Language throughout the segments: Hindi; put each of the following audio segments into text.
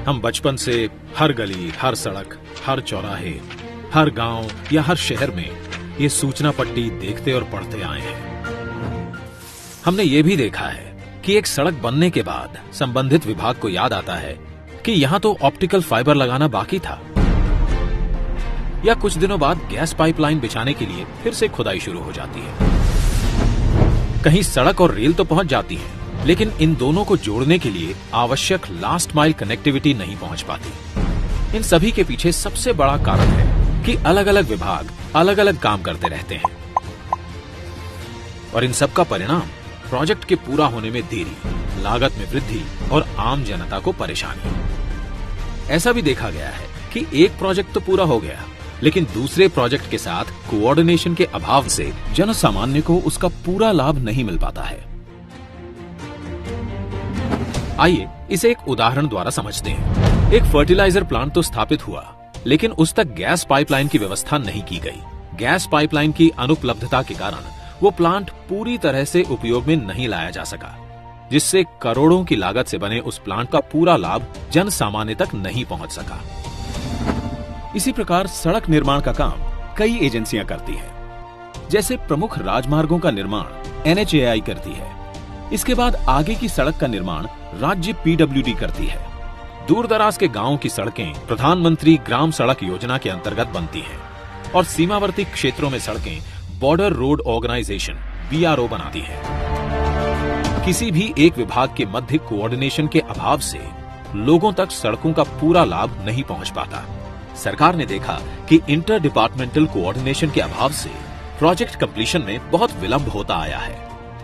हम बचपन से हर गली, हर सड़क, हर चौराहे, हर गांव या हर शहर में ये सूचना पट्टी देखते और पढ़ते आए हैं। हमने ये भी देखा है कि एक सड़क बनने के बाद संबंधित विभाग को याद आता है कि यहां तो ऑप्टिकल फाइबर लगाना बाकी था, या कुछ दिनों बाद गैस पाइपलाइन बिछाने के लिए फिर से खुदाई शुरू हो जाती है। कहीं सड़क और रेल तो पहुंच जाती है, लेकिन इन दोनों को जोड़ने के लिए आवश्यक लास्ट माइल कनेक्टिविटी नहीं पहुंच पाती। इन सभी के पीछे सबसे बड़ा कारण है कि अलग अलग विभाग अलग अलग काम करते रहते हैं, और इन सब का परिणाम प्रोजेक्ट के पूरा होने में देरी, लागत में वृद्धि और आम जनता को परेशानी। ऐसा भी देखा गया है कि एक प्रोजेक्ट तो पूरा हो गया, लेकिन दूसरे प्रोजेक्ट के साथ कोऑर्डिनेशन के अभाव से जनसामान्य को उसका पूरा लाभ नहीं मिल पाता है। आइए इसे एक उदाहरण द्वारा समझते हैं। एक फर्टिलाइजर प्लांट तो स्थापित हुआ, लेकिन उस तक गैस पाइपलाइन की व्यवस्था नहीं की गई। गैस पाइपलाइन की अनुपलब्धता के कारण वो प्लांट पूरी तरह से उपयोग में नहीं लाया जा सका, जिससे करोड़ों की लागत से बने उस प्लांट का पूरा लाभ जन सामान्य तक नहीं पहुंच सका। इसी प्रकार सड़क निर्माण का काम कई एजेंसियां करती हैं। जैसे प्रमुख राजमार्गों का निर्माण NHAI करती है। इसके बाद आगे की सड़क का निर्माण राज्य PWD करती है। दूर दराज के गांवों की सड़कें प्रधानमंत्री ग्राम सड़क योजना के अंतर्गत बनती हैं, और सीमावर्ती क्षेत्रों में सड़कें बॉर्डर रोड ऑर्गेनाइजेशन BRO बनाती है। किसी भी एक विभाग के मध्य कोऑर्डिनेशन के अभाव से लोगों तक सड़कों का पूरा लाभ नहीं पहुंच पाता। सरकार ने देखा कि इंटर डिपार्टमेंटल कोऑर्डिनेशन के अभाव से प्रोजेक्ट कंप्लीशन में बहुत विलंब होता आया है।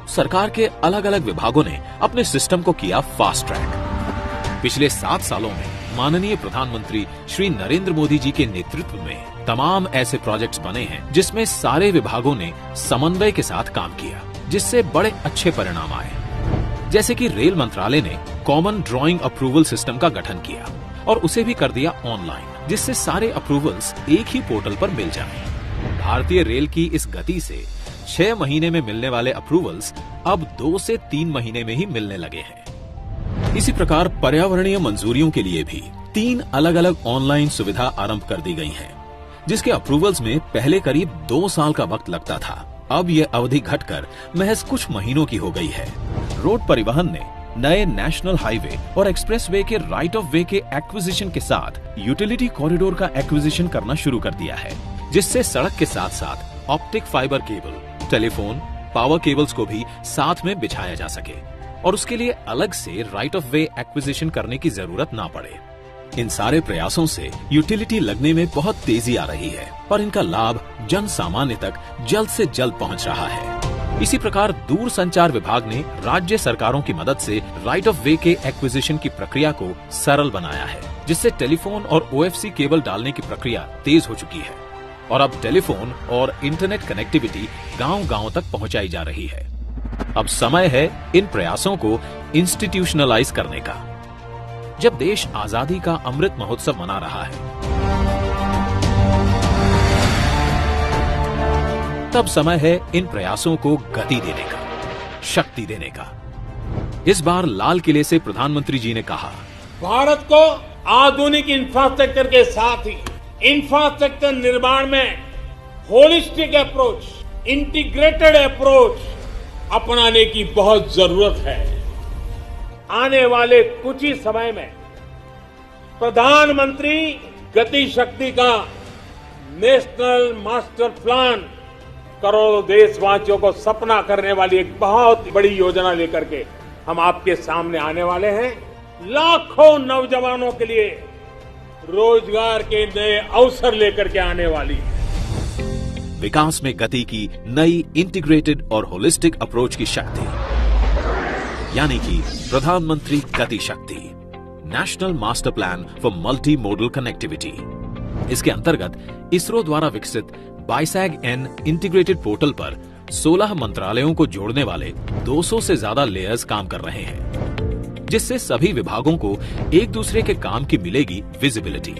सरकार के अलग अलग विभागों ने अपने सिस्टम को किया फास्ट ट्रैक। पिछले 7 सालों में माननीय प्रधानमंत्री श्री नरेंद्र मोदी जी के नेतृत्व में तमाम ऐसे प्रोजेक्ट्स बने हैं जिसमें सारे विभागों ने समन्वय के साथ काम किया, जिससे बड़े अच्छे परिणाम आए। जैसे कि रेल मंत्रालय ने कॉमन ड्राइंग अप्रूवल सिस्टम का गठन किया और उसे भी कर दिया ऑनलाइन, जिससे सारे अप्रूवल्स एक ही पोर्टल पर मिल जाएं। भारतीय रेल की इस गति से 6 महीने में मिलने वाले अप्रूवल्स अब 2 से 3 महीने में ही मिलने लगे हैं। इसी प्रकार पर्यावरणीय मंजूरियों के लिए भी 3 अलग अलग ऑनलाइन सुविधा आरंभ कर दी गई है, जिसके अप्रूवल्स में पहले करीब 2 साल का वक्त लगता था। अब यह अवधि घटकर महज कुछ महीनों की हो गई है। रोड परिवहन ने नए नेशनल हाईवे और एक्सप्रेसवे के राइट ऑफ वे के एक्विजिशन के साथ यूटिलिटी कॉरिडोर का एक्विजिशन करना शुरू कर दिया है, जिससे सड़क के साथ साथ optic fibre cable, telephone, power cables को भी साथ में बिछाया जा सके, और उसके लिए अलग से राइट ऑफ वे एक्विजिशन करने की जरूरत ना पड़े। इन सारे प्रयासों से यूटिलिटी लगने में बहुत तेजी आ रही है, और इनका लाभ जन सामान्य तक जल्द से जल्द पहुंच रहा है। इसी प्रकार दूर संचार विभाग ने राज्य सरकारों की मदद से राइट ऑफ वे के एक्विजिशन की प्रक्रिया को सरल बनाया है, जिससे टेलीफोन और OFC केबल डालने की प्रक्रिया तेज हो चुकी है, और अब टेलीफोन और इंटरनेट कनेक्टिविटी गांव-गांव तक पहुंचाई जा रही है। अब समय है इन प्रयासों को इंस्टीट्यूशनलाइज करने का। जब देश आजादी का अमृत महोत्सव मना रहा है, तब समय है इन प्रयासों को गति देने का, शक्ति देने का। इस बार लाल किले से प्रधानमंत्री जी ने कहा, भारत को आधुनिक इंफ्रास्ट्रक्चर के साथ ही इंफ्रास्ट्रक्चर निर्माण में होलिस्टिक अप्रोच, इंटीग्रेटेड अप्रोच अपनाने की बहुत जरूरत है। आने वाले कुछ ही समय में प्रधानमंत्री गति शक्ति का नेशनल मास्टर प्लान करोड़ों देशवासियों को सपना करने वाली एक बहुत बड़ी योजना लेकर के हम आपके सामने आने वाले हैं। लाखों नौजवानों के लिए रोजगार के नए अवसर लेकर के आने वाली है। विकास में गति की नई इंटीग्रेटेड और होलिस्टिक अप्रोच की शक्ति, यानी कि प्रधानमंत्री गति शक्ति, national master plan for multi modal connectivity. इसके अंतर्गत इसरो द्वारा विकसित BISAG-N इंटीग्रेटेड पोर्टल पर 16 मंत्रालयों को जोड़ने वाले 200 से ज्यादा लेयर्स काम कर रहे हैं, जिससे सभी विभागों को एक दूसरे के काम की मिलेगी विजिबिलिटी।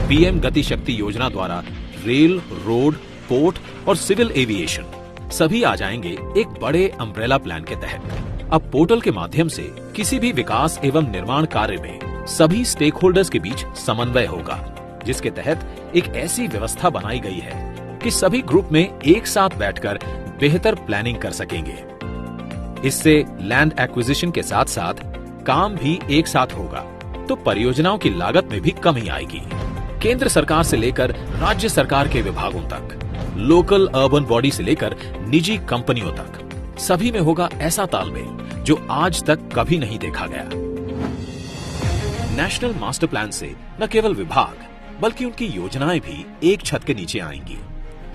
PM गति शक्ति योजना द्वारा रेल, रोड, पोर्ट और सिविल एविएशन सभी आ जाएंगे एक बड़े अम्ब्रेला प्लान के तहत। अब पोर्टल के माध्यम से किसी भी विकास एवं निर्माण कार्य में सभी स्टेक होल्डर्स के बीच समन्वय होगा, जिसके तहत एक ऐसी व्यवस्था बनाई गई है कि सभी ग्रुप में एक साथ बैठकर बेहतर प्लानिंग कर सकेंगे। इससे लैंड एक्विजिशन के साथ साथ काम भी एक साथ होगा, तो परियोजनाओं की लागत में भी कमी आएगी। केंद्र सरकार से लेकर राज्य सरकार के विभागों तक, लोकल अर्बन बॉडी से लेकर निजी कंपनियों तक, सभी में होगा ऐसा तालमेल जो आज तक कभी नहीं देखा गया। नेशनल मास्टर प्लान से न केवल विभाग बल्कि उनकी योजनाएं भी एक छत के नीचे आएंगी,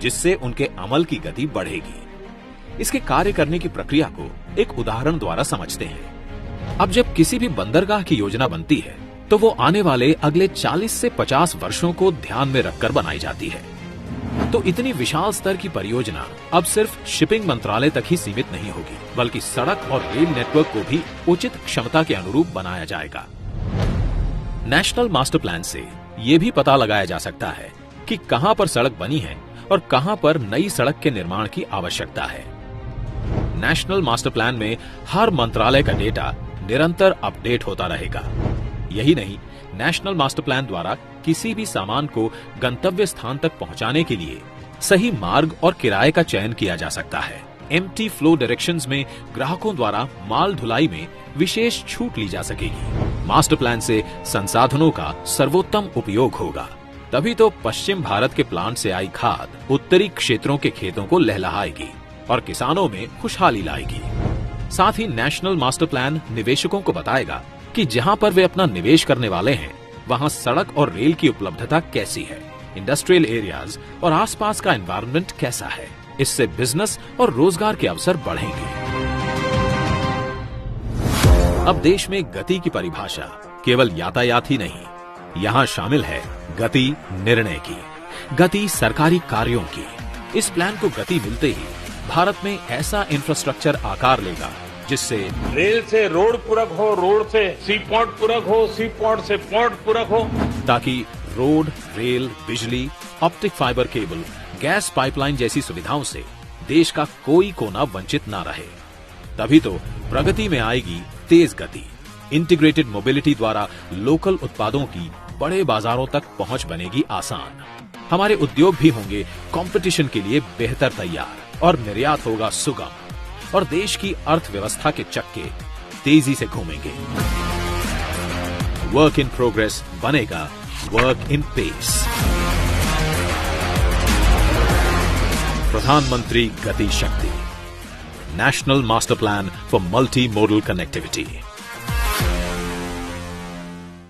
जिससे उनके अमल की गति बढ़ेगी। इसके कार्य करने की प्रक्रिया को एक उदाहरण द्वारा समझते हैं। अब जब किसी भी बंदरगाह की योजना बनती है तो वो आने वाले अगले 40 से 50 वर्षों को ध्यान में रखकर बनाई जाती है। तो इतनी विशाल स्तर की परियोजना अब सिर्फ शिपिंग मंत्रालय तक ही सीमित नहीं होगी, बल्कि सड़क और रेल नेटवर्क को भी उचित क्षमता के अनुरूप बनाया जाएगा। नेशनल मास्टर प्लान से ये भी पता लगाया जा सकता है कि कहां पर सड़क बनी है और कहां पर नई सड़क के निर्माण की आवश्यकता है। नेशनल मास्टर प्लान में हर मंत्रालय का डेटा निरंतर अपडेट होता रहेगा। यही नहीं, नेशनल मास्टर प्लान द्वारा किसी भी सामान को गंतव्य स्थान तक पहुंचाने के लिए सही मार्ग और किराए का चयन किया जा सकता है। एम्प्टी फ्लो डायरेक्शंस में ग्राहकों द्वारा माल ढुलाई में विशेष छूट ली जा सकेगी। मास्टर प्लान से संसाधनों का सर्वोत्तम उपयोग होगा, तभी तो पश्चिम भारत के प्लांट से आई खाद उत्तरी क्षेत्रों के खेतों को लहलहाएगी और किसानों में खुशहाली लाएगी। साथ ही नेशनल मास्टर प्लान निवेशकों को बताएगा कि जहां पर वे अपना निवेश करने वाले हैं वहां सड़क और रेल की उपलब्धता कैसी है, इंडस्ट्रियल एरियाज और आसपास का एनवायरनमेंट कैसा है। इससे बिजनेस और रोजगार के अवसर बढ़ेंगे। अब देश में गति की परिभाषा केवल यातायात ही नहीं, यहाँ शामिल है गति निर्णय की, गति सरकारी कार्यों की। इस प्लान को गति मिलते ही भारत में ऐसा इंफ्रास्ट्रक्चर आकार लेगा जिससे रेल से रोड पूरक हो, रोड से सी पोर्ट पूरक हो, सी पोर्ट से पोर्ट पूरक हो, ताकि रोड, रेल, बिजली, optic fibre cable, gas pipeline जैसी सुविधाओं से देश का कोई कोना वंचित ना रहे। तभी तो प्रगति में आएगी तेज गति। इंटीग्रेटेड मोबिलिटी द्वारा लोकल उत्पादों की बड़े बाजारों तक पहुंच बनेगी आसान। हमारे उद्योग भी होंगे कंपटीशन के लिए बेहतर तैयार और निर्यात होगा सुगम, और देश की अर्थव्यवस्था के चक्के तेजी से घूमेंगे। वर्क इन प्रोग्रेस बनेगा वर्क इन पेस। प्रधानमंत्री गति शक्ति, national master plan for multi modal connectivity.